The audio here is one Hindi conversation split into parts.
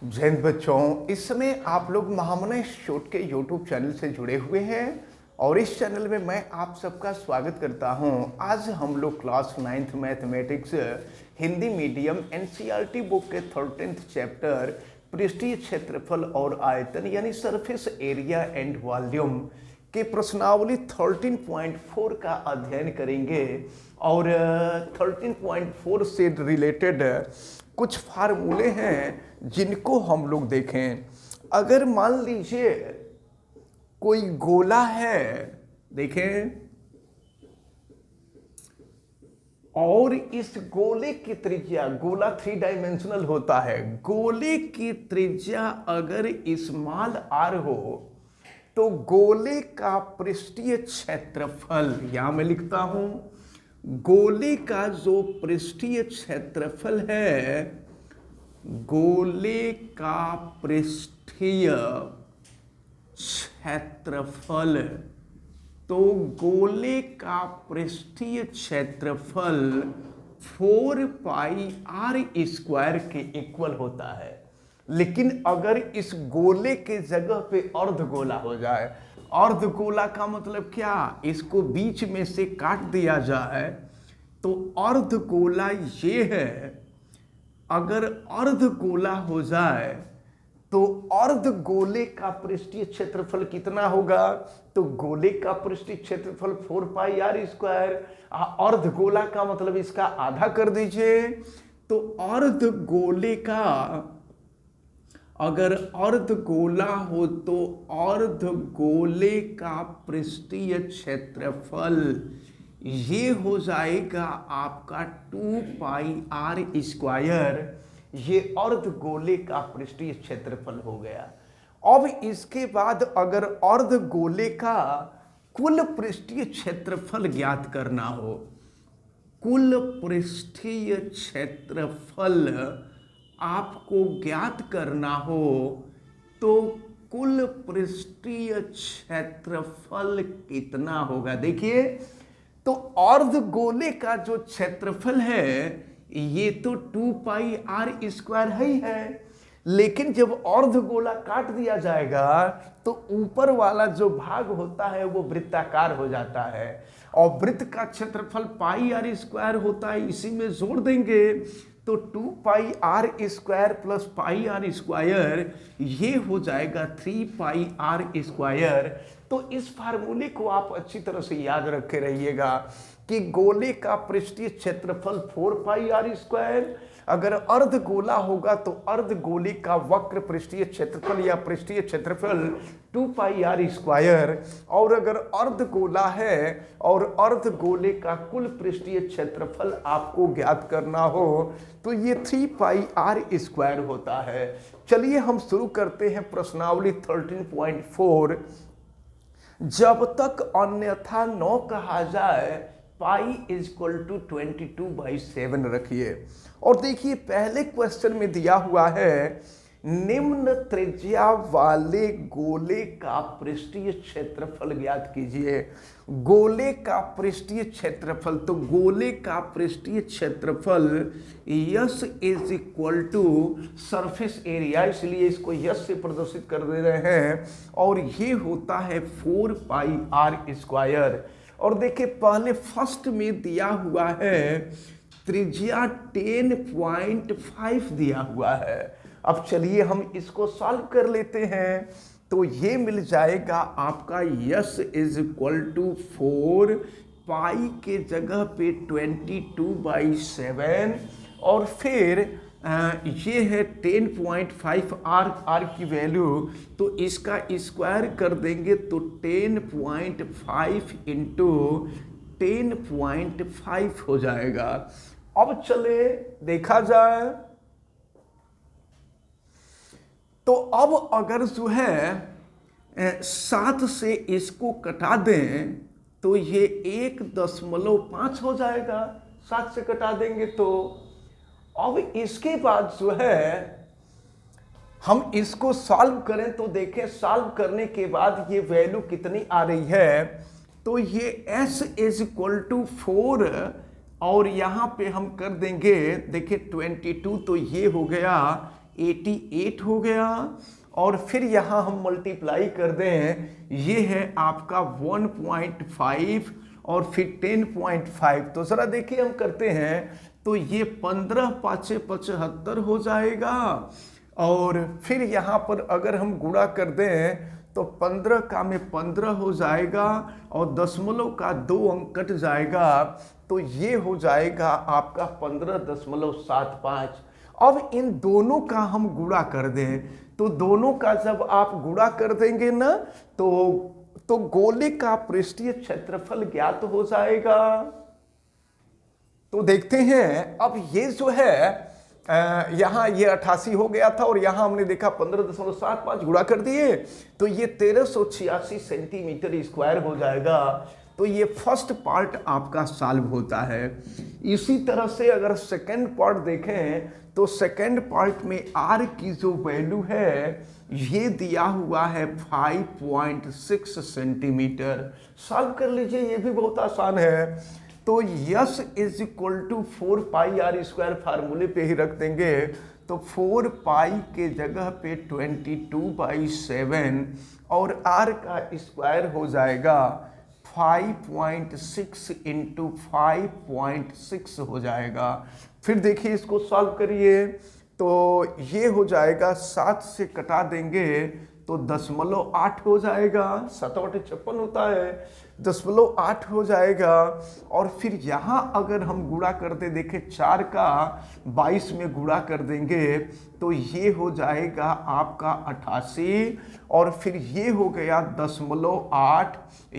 जय हिंद बच्चों, इस समय आप लोग महामना इंस्टीट्यूट के यूट्यूब चैनल से जुड़े हुए हैं और इस चैनल में मैं आप सबका स्वागत करता हूं। आज हम लोग class 9th mathematics Hindi medium NCERT book के 13th चैप्टर पृष्ठीय क्षेत्रफल और आयतन यानी सरफेस एरिया एंड वॉल्यूम के प्रश्नावली 13.4 का अध्ययन करेंगे और 13.4 से रिलेटेड कुछ फार्मूले हैं जिनको हम लोग देखें। अगर मान लीजिए कोई गोला है, देखें, और इस गोले की त्रिज्या, गोला 3 डायमेंशनल होता है, गोले की त्रिज्या अगर स्मॉल r हो तो गोले का पृष्ठीय क्षेत्रफल, यहां मैं लिखता हूं, गोले का जो पृष्ठीय क्षेत्रफल है, गोले का पृष्ठीय क्षेत्रफल, तो गोले का पृष्ठीय क्षेत्रफल 4 पाई r स्क्वायर के इक्वल होता है। लेकिन अगर इस गोले के जगह पे अर्धगोला हो जाए, अर्धगोला का मतलब क्या, इसको बीच में से काट दिया जाए तो अर्धगोला ये है। अगर अर्धगोला हो जाए तो अर्धगोले का पृष्ठीय क्षेत्रफल कितना होगा, तो गोले का पृष्ठीय क्षेत्रफल 4 पाई r स्क्वायर, अर्धगोला का मतलब इसका आधा कर दीजिए, तो अर्धगोले का, अगर अर्धगोला हो तो अर्धगोले का पृष्ठीय क्षेत्रफल ये हो जाएगा आपका 2 पाई r स्क्वायर। ये अर्धगोले का पृष्ठीय क्षेत्रफल हो गया। अब इसके बाद अगर अर्धगोले का कुल पृष्ठीय क्षेत्रफल ज्ञात करना हो, कुल पृष्ठीय क्षेत्रफल आपको ज्ञात करना हो, तो कुल पृष्ठीय क्षेत्रफल कितना होगा, देखिए, तो अर्धगोले का जो क्षेत्रफल है ये तो 2 पाई r स्क्वायर ही है, लेकिन जब अर्धगोला काट दिया जाएगा तो ऊपर वाला जो भाग होता है वो वृत्ताकार हो जाता है और वृत्त का क्षेत्रफल पाई r स्क्वायर होता है, इसी में जोड़ देंगे तो 2 पाई r square plus pi r square ये हो जाएगा 3 पाई r स्क्वायर। तो इस फार्मूले को आप अच्छी तरह से याद रखे रहिएगा कि गोले का पृष्ठीय क्षेत्रफल 4 पाई r स्क्वायर, अगर अर्धगोला होगा तो अर्धगोले का वक्र पृष्ठीय क्षेत्रफल या पृष्ठीय क्षेत्रफल 2 पाई r स्क्वायर, और अगर अर्धगोला है और अर्धगोले का कुल पृष्ठीय क्षेत्रफल आपको ज्ञात करना हो तो ये 3 पाई r स्क्वायर होता है। चलिए हम शुरू करते हैं प्रश्नावली 13.4। जब तक अन्यथा न कहा जाए पाई इक्वल टू 22/7 रखिए। और देखिए पहले क्वेश्चन में दिया हुआ है निम्न त्रिज्या वाले गोले का पृष्ठीय क्षेत्रफल ज्ञात कीजिए। गोले का पृष्ठीय क्षेत्रफल, तो गोले का पृष्ठीय क्षेत्रफल S is equal to surface area, इसलिए इसको यस से प्रदर्शित कर दे रहे हैं, और ये होता है 4 पाई r स्क्वायर। और देखिए पहले फर्स्ट में दिया हुआ है त्रिज्या 10.5 दिया हुआ है। अब चलिए हम इसको सॉल्व कर लेते हैं, तो ये मिल जाएगा आपका यस इज इक्वल टू 4 पाई के जगह पे 22/7 और फिर ये है 10.5 r की वैल्यू, तो इसका स्क्वायर कर देंगे तो 10.5 इंटू 10.5 हो जाएगा। अब चले देखा जाए तो अब अगर जो है 7 से इसको कटा दें तो ये 1.5 हो जाएगा, 7 से कटा देंगे तो। अब इसके बाद जो है हम इसको सॉल्व करें तो देखें सॉल्व करने के बाद ये वैल्यू कितनी आ रही है, तो ये s इज इक्वल टू 4 और यहाँ पे हम कर देंगे, देखिए 22, तो ये हो गया 88 हो गया। और फिर यहाँ हम मल्टीप्लाई कर दें, ये है आपका 1.5 और फिर 10.5। तो ज़रा देखिए हम करते हैं, तो ये 15 पाँचे 75 हो जाएगा। और फिर यहाँ पर अगर हम गुणा कर दें तो 15 का में 15 हो जाएगा और दशमलव का 2 अंक कट जाएगा, तो ये हो जाएगा आपका 15.75। अब इन दोनों का हम गुणा कर दें, तो दोनों का जब आप गुणा कर देंगे ना, तो गोले का पृष्ठीय क्षेत्रफल ज्ञात हो जाएगा। तो देखते हैं, अब ये जो है यहाँ ये 88 हो गया था और यहाँ हमने देखा 15.75 गुणा कर दिए, तो ये 1386 सेंटीमीटर स्क्वायर हो जाएगा। तो ये फर्स्ट पार्ट आपका सॉल्व होता है। इसी तरह से अगर सेकंड पार्ट देखें, तो सेकंड पार्ट में r की जो वैल्यू है ये दिया हुआ है 5.6 सेंटीमीटर। सॉल्व कर लीजिए, ये भी बहुत आसान है। तो S is equal to 4 pi R square फार्मूले पे ही रख देंगे, तो 4 पाई के जगह पे 22/7 और r का स्क्वायर हो जाएगा 5.6 इंटू 5.6 हो जाएगा। फिर देखिए इसको सॉल्व करिए, तो ये हो जाएगा 7 से कटा देंगे तो 0.8 हो जाएगा। 7/56 होता है, 0.8 हो जाएगा। और फिर यहाँ अगर हम गुणा करते देखें, 4 का 22 में गुणा कर देंगे तो ये हो जाएगा आपका 88। और फिर ये हो गया 0.8,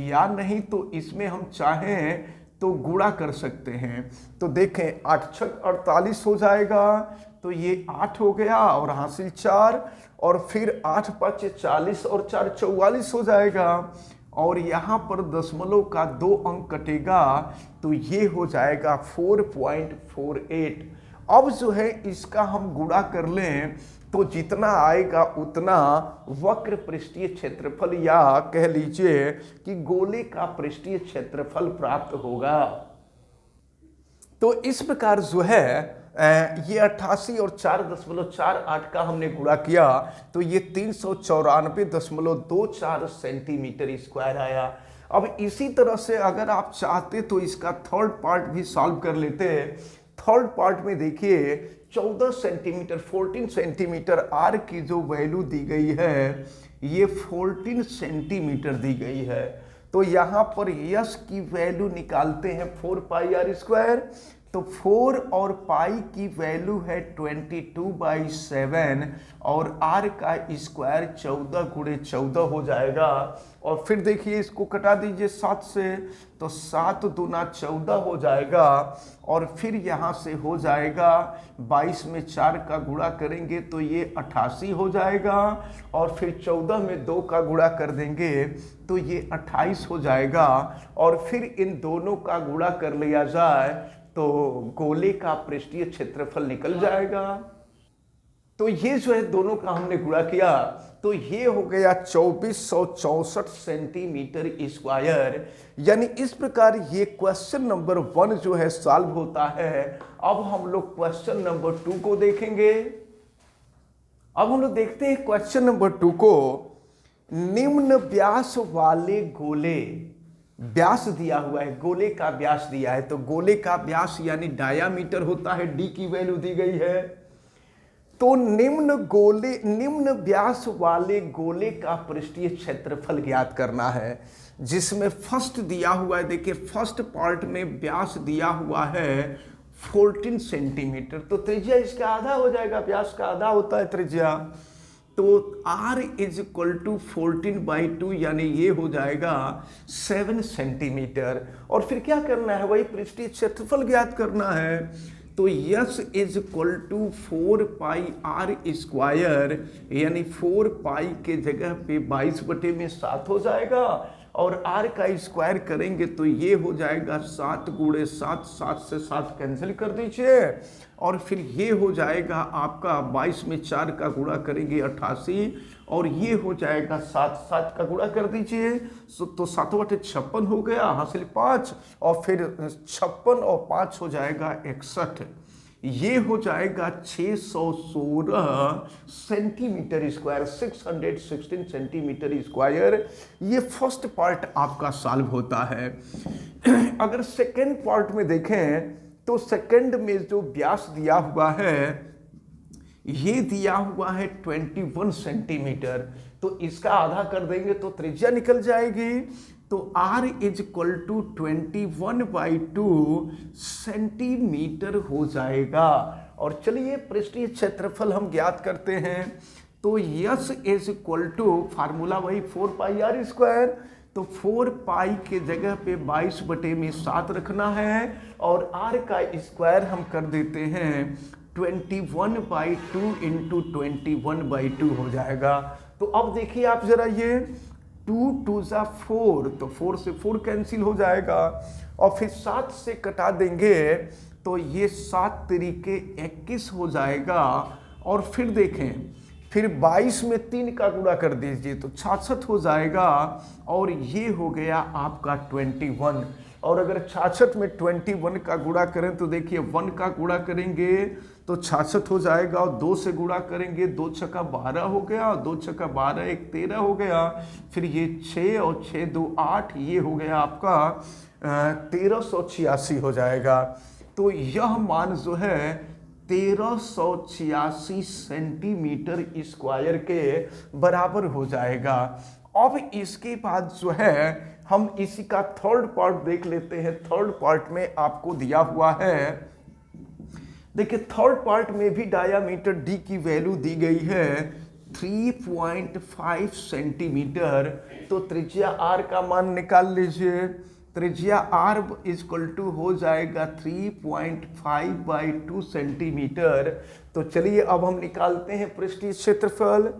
या नहीं तो इसमें हम चाहें तो गुणा कर सकते हैं। तो देखें 8 छक 48 हो जाएगा, तो ये 8 हो गया और हासिल 4, और फिर 8 पाँचे 40 और 4 44 हो जाएगा। और यहाँ पर दशमलव का 2 अंक कटेगा, तो ये हो जाएगा 4.48। अब जो है इसका हम गुणा कर लें, तो जितना आएगा उतना वक्र पृष्ठीय क्षेत्रफल या कह लीजिए कि गोले का पृष्ठीय क्षेत्रफल प्राप्त होगा। तो इस प्रकार जो है ये 88 और 4.48 का हमने गुणा किया, तो ये 394.24 सेंटीमीटर स्क्वायर आया। अब इसी तरह से अगर आप चाहते तो इसका थर्ड पार्ट भी सॉल्व कर लेते। थर्ड पार्ट में देखिए 14 सेंटीमीटर 14 सेंटीमीटर आर की जो वैल्यू दी गई है, ये 14 सेंटीमीटर दी गई है। तो यहाँ पर यस की वैल्यू निकालते हैं 4 पाई आर स्क्वायर, तो 4 और पाई की वैल्यू है 22/7 और r का स्क्वायर 14 गुणे 14 हो जाएगा। और फिर देखिए इसको कटा दीजिए 7 से, तो 7 दूना 14 हो जाएगा। और फिर यहाँ से हो जाएगा 22 में 4 का गुणा करेंगे तो ये 88 हो जाएगा। और फिर 14 में 2 का गुणा कर देंगे तो ये 28 हो जाएगा। और फिर इन दोनों का गुणा कर लिया जाए तो गोले का पृष्ठीय क्षेत्रफल निकल जाएगा। तो ये जो है दोनों का हमने गुणा किया, तो ये हो गया 2464 सेंटीमीटर स्क्वायर। यानी इस प्रकार ये क्वेश्चन नंबर 1 जो है सॉल्व होता है। अब हम लोग क्वेश्चन नंबर 2 को देखेंगे। अब हम लोग देखते हैं क्वेश्चन नंबर 2 को। निम्न व्यास वाले गोले, व्यास दिया हुआ है, गोले का व्यास दिया है, तो गोले का व्यास यानी डायामीटर होता है, डी की वैल्यू दी गई है। तो निम्न व्यास वाले गोले का पृष्ठीय क्षेत्रफल ज्ञात करना है, जिसमें फर्स्ट दिया हुआ है, देखिए फर्स्ट पार्ट में व्यास दिया हुआ है 14 सेंटीमीटर, तो त्रिज्या इसका आधा हो जाएगा, व्यास का आधा होता है त्रिज्या। तो r इज इक्वल टू 14/2 यानी ये हो जाएगा 7 सेंटीमीटर। और फिर क्या करना है, वही पृष्ठीय क्षेत्रफल ज्ञात करना है। तो S is equal to 4 pi R square, यानी 4 पाई के जगह पे 22/7 हो जाएगा। और r का स्क्वायर करेंगे तो ये हो जाएगा 7 गुणे 7, 7 से 7 कैंसिल कर दीजिए। और फिर ये हो जाएगा आपका 22 में 4 का गुणा करेंगे 88, और ये हो जाएगा 7, 7 का गुणा कर दीजिए तो 7/56 हो गया, हासिल 5, और फिर 56 और 5 हो जाएगा 61। ये हो जाएगा 616 सेंटीमीटर स्क्वायर, 616 सेंटीमीटर स्क्वायर। ये फर्स्ट पार्ट आपका सॉल्व होता है। अगर सेकेंड पार्ट में देखें तो सेकेंड में जो व्यास दिया हुआ है ये दिया हुआ है 21 सेंटीमीटर, तो इसका आधा कर देंगे तो त्रिज्या निकल जाएगी। तो r is equal to 21/2 centimetre हो जाएगा। और चलिए पृष्ठीय क्षेत्रफल हम ज्ञात करते हैं। तो S is equal to formula वही 4πr²। तो 4π के जगह पे 22/7 रखना है और r का स्क्वायर हम कर देते हैं 21/2 इंटू 21/2 हो जाएगा। तो अब देखिए आप जरा, ये 2 2 जा 4, तो 4 से 4 कैंसिल हो जाएगा और फिर 7 से कटा देंगे तो ये 7 तरीके 21 हो जाएगा। और फिर देखें, फिर 22 में 3 का गुणा कर दीजिए तो 66 हो जाएगा और ये हो गया आपका 21। और अगर 66 में 21 का गुणा करें तो देखिए 1 का गुणा करेंगे तो 66 हो जाएगा और 2 से गुणा करेंगे, 2 छक्का 12 हो गया और 2 छक्का 12 1 13 हो गया। फिर ये 6 और 6 2 8, ये हो गया आपका 1386 हो जाएगा। तो यह मान जो है 1386 सेंटीमीटर स्क्वायर के बराबर हो जाएगा। अब इसके बाद जो है हम इसी का थर्ड पार्ट देख लेते हैं। थर्ड पार्ट में आपको दिया हुआ है, देखिए थर्ड पार्ट में भी डायामीटर डी की वैल्यू दी गई है 3.5 सेंटीमीटर। तो त्रिज्या आर का मान निकाल लीजिए। त्रिज्या आर इक्वल टू हो जाएगा 3.5/2 सेंटीमीटर। तो चलिए अब हम निकालते हैं पृष्ठीय क्षेत्रफल।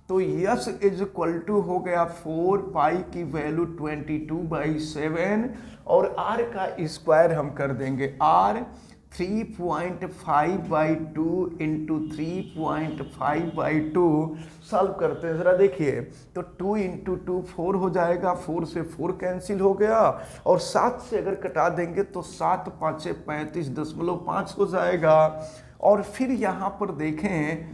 तो यस इज इक्वल टू हो गया 4π की वैल्यू 22/7 और r का स्क्वायर हम कर देंगे r 3.5/2 इंटू 3.5/2 सॉल्व करते हैं। ज़रा देखिए, तो 2 इंटू 2 4 हो जाएगा, 4 से 4 कैंसिल हो गया और 7 से अगर कटा देंगे तो 7 5 35.5 हो जाएगा। और फिर यहाँ पर देखें,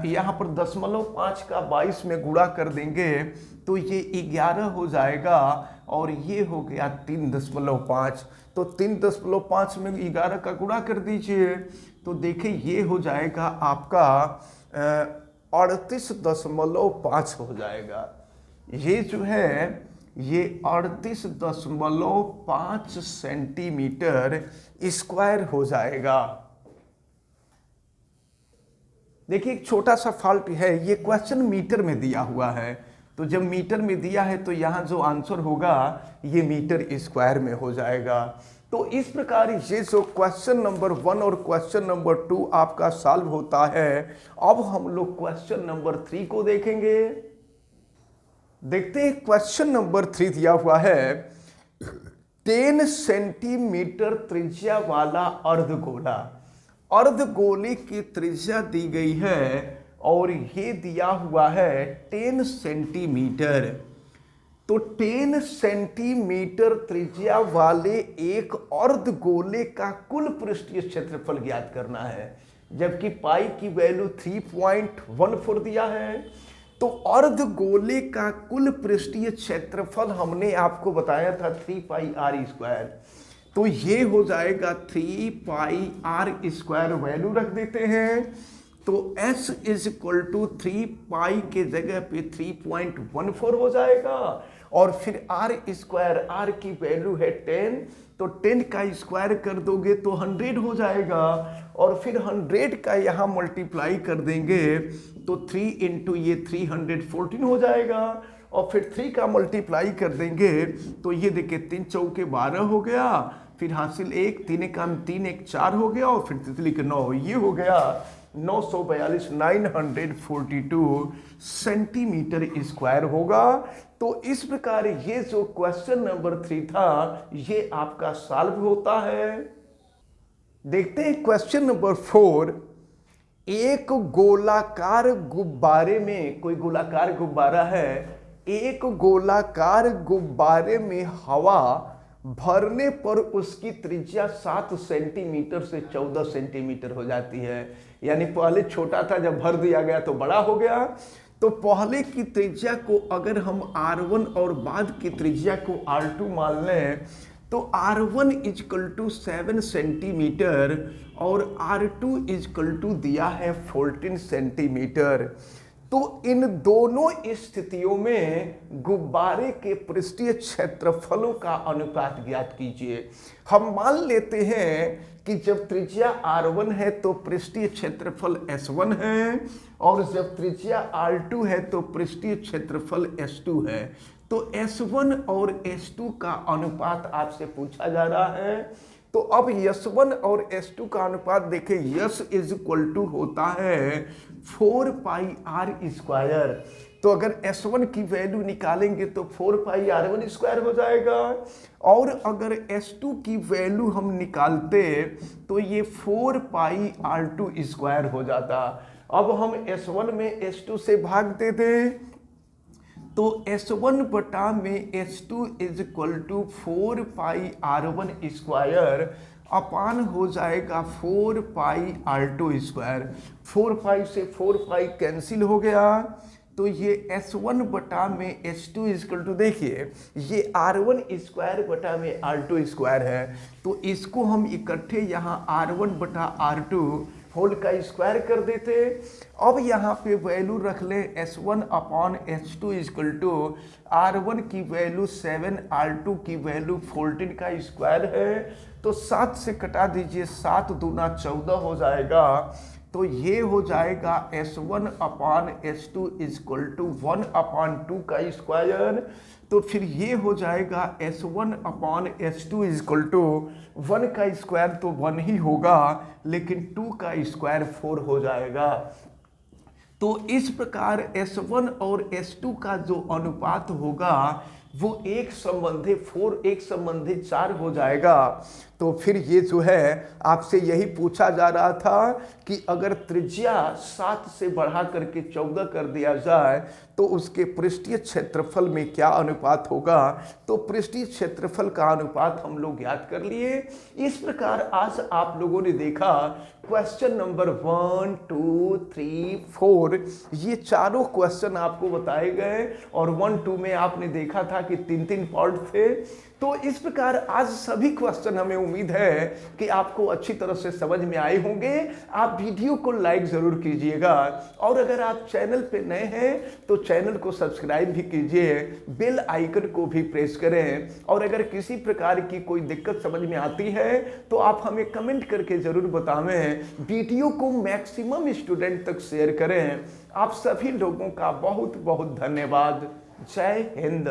यहाँ पर 0.5 का 22 में गुणा कर देंगे तो ये 11 हो जाएगा और ये हो गया 3.5। तो 3.5 में 11 का गुणा कर दीजिए तो देखिए ये हो जाएगा आपका 38.5 हो जाएगा। ये जो है ये 38.5 सेंटीमीटर स्क्वायर हो जाएगा। देखिए एक छोटा सा फॉल्ट है, ये क्वेश्चन मीटर में दिया हुआ है, तो जब मीटर में दिया है तो यहाँ जो आंसर होगा ये मीटर स्क्वायर में हो जाएगा। तो इस प्रकार ये जो क्वेश्चन नंबर 1 और क्वेश्चन नंबर 2 आपका सॉल्व होता है। अब हम लोग क्वेश्चन नंबर 3 को देखेंगे। देखते हैं क्वेश्चन नंबर 3 दिया हुआ है 10 सेंटीमीटर त्रिज्या वाला अर्धगोला। अर्धगोले की त्रिज्या दी गई है और ये दिया हुआ है 10 सेंटीमीटर। तो 10 सेंटीमीटर त्रिज्या वाले एक अर्धगोले का कुल पृष्ठीय क्षेत्रफल ज्ञात करना है, जबकि पाई की वैल्यू 3.14 दिया है। तो अर्धगोले का कुल पृष्ठीय क्षेत्रफल हमने आपको बताया था 3πr²। तो ये हो जाएगा 3πr² वैल्यू रख देते हैं। तो s इज इक्वल टू 3π के जगह पे 3.14 हो जाएगा और फिर r², r की वैल्यू है 10, तो 10 का स्क्वायर कर दोगे तो 100 हो जाएगा और फिर 100 का यहाँ मल्टीप्लाई कर देंगे तो 3 इंटू ये 314 हो जाएगा और फिर 3 का मल्टीप्लाई कर देंगे तो ये देखिए 3 चौके 12 हो गया, फिर हासिल 1, 3 एकम 3, 1 4 हो गया और फिर तितली के 9, ये हो गया 942 सेंटीमीटर स्क्वायर होगा। तो इस प्रकार ये जो क्वेश्चन नंबर 3 था ये आपका सॉल्व होता है। देखते हैं क्वेश्चन नंबर 4। एक गोलाकार गुब्बारे में, कोई गोलाकार गुब्बारा है, एक गोलाकार गुब्बारे में हवा भरने पर उसकी त्रिज्या 7 सेंटीमीटर से 14 सेंटीमीटर हो जाती है। यानी पहले छोटा था, जब भर दिया गया तो बड़ा हो गया। तो पहले की त्रिज्या को अगर हम R1 और बाद की त्रिज्या को R2 मान लें तो R1 इजकल टू 7 सेंटीमीटर और R2 इजकल टू दिया है 14 सेंटीमीटर। तो इन दोनों स्थितियों में गुब्बारे के पृष्ठीय क्षेत्रफलों का अनुपात ज्ञात कीजिए। हम मान लेते हैं कि जब त्रिज्या R1 है तो पृष्ठीय क्षेत्रफल S1 है, और जब त्रिज्या R2 है तो पृष्ठीय क्षेत्रफल S2 है। तो S1 और S2 का अनुपात आपसे पूछा जा रहा है। तो अब S1 और S2 का अनुपात देखें, S इज इक्वल टू होता है 4 पाई आर स्क्वायर। तो अगर S1 की वैल्यू निकालेंगे तो 4 पाई R1 स्क्वायर हो जाएगा, और अगर S2 की वैल्यू हम निकालते तो ये 4 पाई R2 स्क्वायर हो जाता। अब हम S1 में S2 से भाग दे दें तो S1 बटा में S2 is equal to 4 pi R1 square upon हो जाएगा 4 पाई R2 स्क्वायर। 4 पाई से 4 पाई कैंसिल हो गया, तो ये S1 बटा में S2 इजकल टू, देखिए ये R1 स्क्वायर बटा में R2 स्क्वायर है, तो इसको हम इकट्ठे यहाँ R1 बटा R2 होल का स्क्वायर कर देते। अब यहाँ पे वैल्यू रख लें S1 upon S2 is equal to R1 की वैल्यू 7, R2 की वैल्यू 14 का स्क्वायर है। तो 7 से कटा दीजिए, 7 दूना 14 हो जाएगा। तो ये हो जाएगा S1 upon S2 equal to 1 upon 2 का स्क्वायर। तो फिर ये हो जाएगा S1 upon S2 equal to 1 का स्क्वायर तो 1 ही होगा, लेकिन 2 का स्क्वायर 4 हो जाएगा। तो इस प्रकार S1 और S2 का जो अनुपात होगा वो 1:4 हो जाएगा। तो फिर ये जो है आपसे यही पूछा जा रहा था कि अगर त्रिज्या 7 से बढ़ा करके 14 कर दिया जाए तो उसके पृष्ठीय क्षेत्रफल में क्या अनुपात होगा। तो पृष्ठीय क्षेत्रफल का अनुपात हम लोग याद कर लिए। इस प्रकार आज आप लोगों ने देखा क्वेश्चन नंबर 1, 2, 3, 4 ये चारों क्वेश्चन आपको बताए गए, और 1, 2 में आपने देखा था कि 3-3 पार्ट थे। तो इस प्रकार आज सभी क्वेश्चन हमें उम्मीद है कि आपको अच्छी तरह से समझ में आए होंगे। आप वीडियो को लाइक जरूर कीजिएगा, और अगर आप चैनल पे नए हैं तो चैनल को सब्सक्राइब भी कीजिए, बेल आइकन को भी प्रेस करें। और अगर किसी प्रकार की कोई दिक्कत समझ में आती है तो आप हमें कमेंट करके जरूर बतावें। वीडियो को मैक्सिमम स्टूडेंट तक शेयर करें। आप सभी लोगों का बहुत बहुत धन्यवाद। जय हिंद।